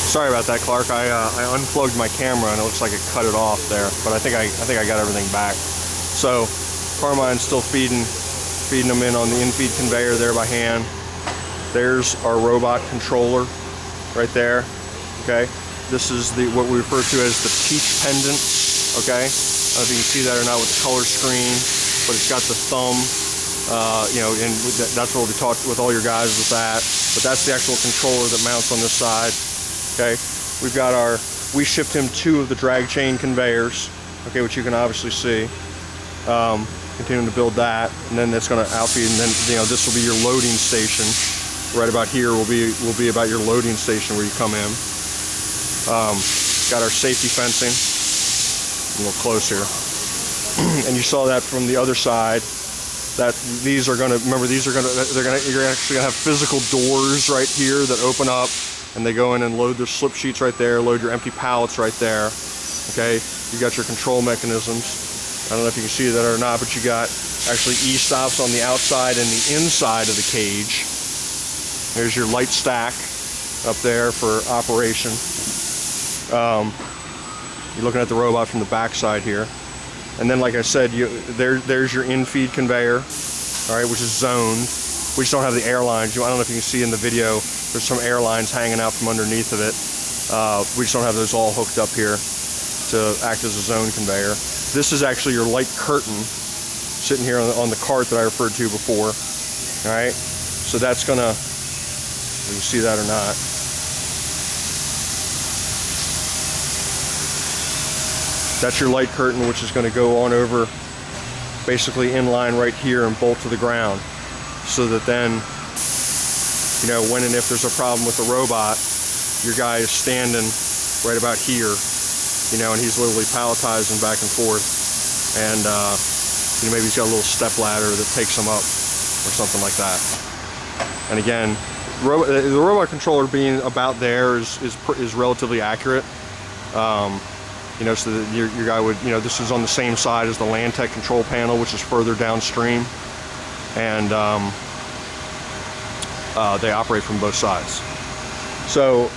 Sorry about that, Clark. I unplugged my camera and it looks like it cut it off there, but I think I got everything back. So Carmine's still feeding them in on the in-feed conveyor there by hand. There's our robot controller right there. Okay, this is what we refer to as the Peach pendant. Okay, I don't know if you can see that or not with the color screen, but it's got the thumb. You know, and that's what we'll be taught with all your guys with that. But that's the actual controller that mounts on this side. Okay, we've got we shipped him 2 of the drag chain conveyors. Okay, which you can obviously see. Continuing to build that, and then it's going to outfeed, and then this will be your loading station. Right about here will be about your loading station where you come in. Got our safety fencing. A little close here, and you saw that from the other side. That these are going to you're actually going to have physical doors right here that open up, and they go in and load their slip sheets right there, load your empty pallets right there. Okay, you got your control mechanisms. I don't know if you can see that or not, but you got actually E-stops on the outside and the inside of the cage. There's your light stack up there for operation. You're looking at the robot from the back side here. And then, like I said, there's your in-feed conveyor, all right, which is zoned. We just don't have the air lines. I don't know if you can see in the video, there's some air lines hanging out from underneath of it. We just don't have those all hooked up here to act as a zone conveyor. This is actually your light curtain sitting here on the cart that I referred to before. All right, so that's gonna, you can see that or not. That's your light curtain, which is going to go on over, basically in line right here and bolt to the ground, so that then, when and if there's a problem with the robot, your guy is standing right about here. And he's literally palletizing back and forth, and maybe he's got a little step ladder that takes him up or something like that. And again, the robot controller being about there is relatively accurate. So that your guy would, this is on the same side as the Lantec control panel, which is further downstream, and they operate from both sides. So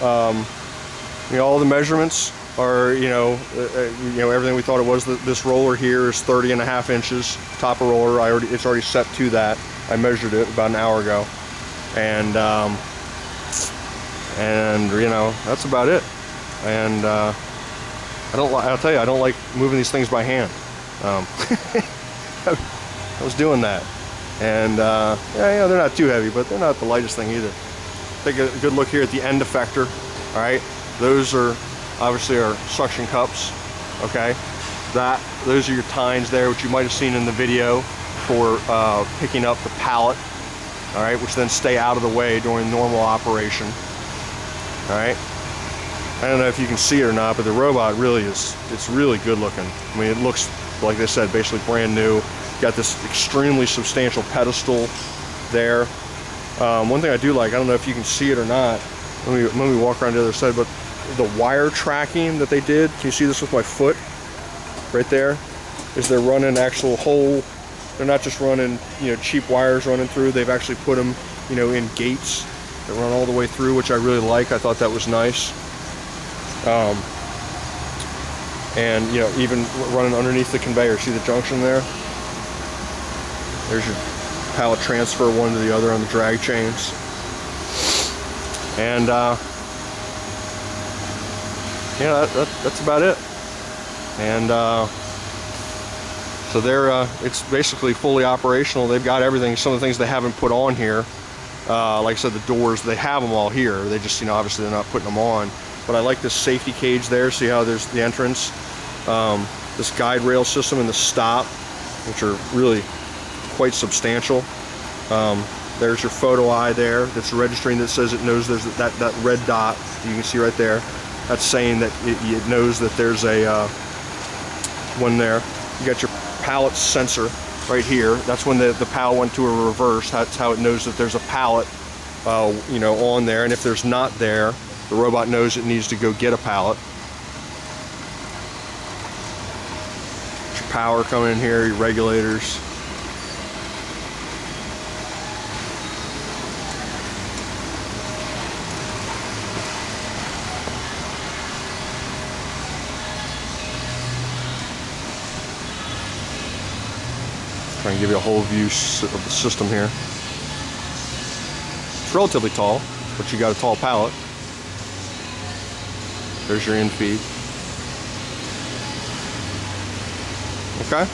all the measurements are, everything we thought it was. This roller here is 30.5 inches, top of roller. It's already set to that. I measured it about an hour ago, and that's about it. And I'll tell you, I don't like moving these things by hand. I was doing that, and they're not too heavy, but they're not the lightest thing either. Take a good look here at the end effector. All right, those are obviously our suction cups. Okay, those are your tines there, which you might have seen in the video for picking up the pallet. All right, which then stay out of the way during normal operation. All right. I don't know if you can see it or not, but the robot really it's really good looking. I mean, it looks, like they said, basically brand new. Got this extremely substantial pedestal there. One thing I do like, I don't know if you can see it or not, let me walk around the other side, but the wire tracking that they did, can you see this with my foot? Right there, is they're running actual whole, they're not just running, cheap wires running through, they've actually put them, in gates that run all the way through, which I really like. I thought that was nice. And even running underneath the conveyor, see the junction there? There's your pallet transfer one to the other on the drag chains. And that's about it. And so it's basically fully operational. They've got everything. Some of the things they haven't put on here, like I said, the doors, they have them all here. They just, obviously they're not putting them on. But I like this safety cage there. See how there's the entrance, this guide rail system and the stop, which are really quite substantial. There's your photo eye there that's registering, that says it knows there's that red dot you can see right there. That's saying that it knows that there's a one there. You got your pallet sensor right here. That's when the pallet went to a reverse. That's how it knows that there's a pallet on there. And if there's not there, the robot knows it needs to go get a pallet. Your power coming in here, your regulators. Try and give you a whole view of the system here. It's relatively tall, but you got a tall pallet. There's your in feed. Okay.